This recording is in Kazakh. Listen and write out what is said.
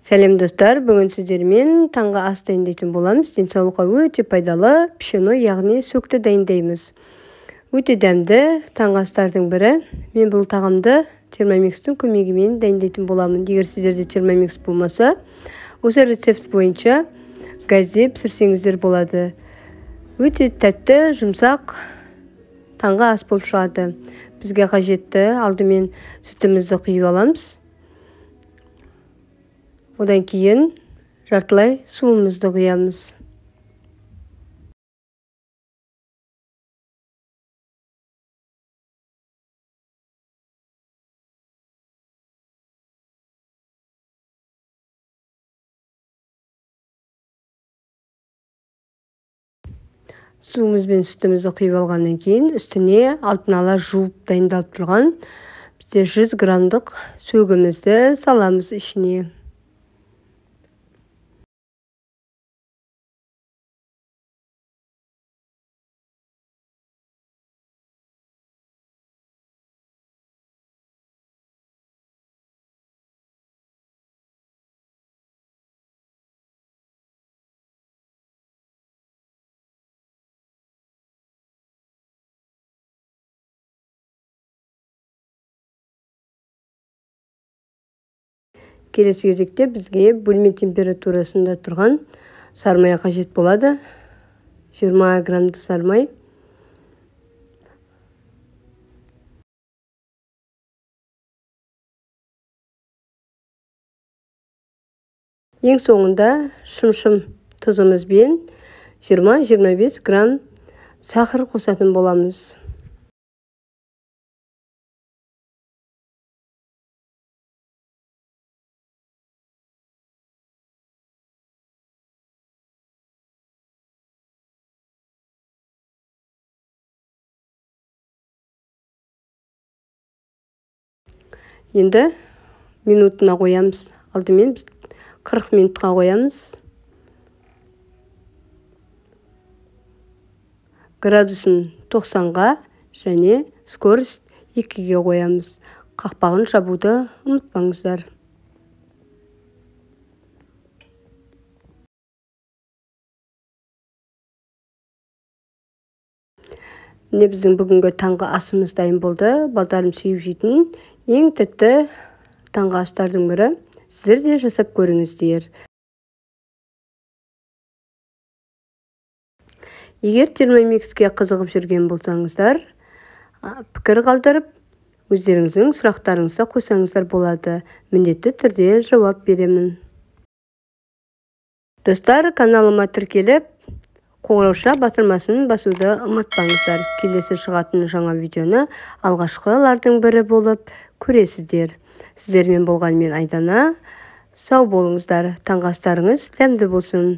Сәлем достар, бүгін сіздермен таңғы ас дайындайтын боламыз. Денсаулыққа өте пайдалы пішені, яғни сөкті дайындаймыз. Өте дәмді таңғы астардың бірі. Мен бұл тағамды термомикстің көмегімен дайындайтын боламын. Егер сіздерде термомикс болмаса, осы рецепт бойынша газде пісірсеңіздер болады. Өте тәтті, жұмсақ таңғы ас болып шығады. Бізге қажетті алдымен сүтімізді құйып аламыз. Одан кейін жартылай суымызды құямыз. Суымыз бен сүтімізді құйып алғаннан кейін үстіне алдын ала жуып дайындалып тұрған бізде 100 грамдық сөгімізді саламыз ішіне. Келесі кезекте бізге бөлме температурасында тұрған сармай қажет болады. 20 грамды сармай. Ең соңында шымшым тұзымызбен 20-25 грамм сахар қосатын боламыз. Енді минутына қоямыз. Алдымен 40 минутқа қоямыз. Градусын 90-ға және скорость 2-ге қоямыз. Қақпағын жабуды ұмытпаңыздар. Міне біздің бүгінгі таңғы асымыз дайын болды. Балдарым сүйіп жейтін ең тәтті таңғы астардың бірі. Сіздер де жасап көріңіздер. Егер термомикске қызығып жүрген болсаңыздар, пікір қалдырып, өздеріңіздің сұрақтарыңызды қойсаңыздар болады. Міндетті түрде жауап беремін. Достар, каналыма тіркеліп, қоңырауша батырмасын басуды ұмытпаңыздар. Келесі шығатын жаңа видеоны алғашқылардың бірі болып көресіздер. Сіздермен болған мен Айдана. Сау болыңыздар. Таңғы астарыңыз дәмді болсын.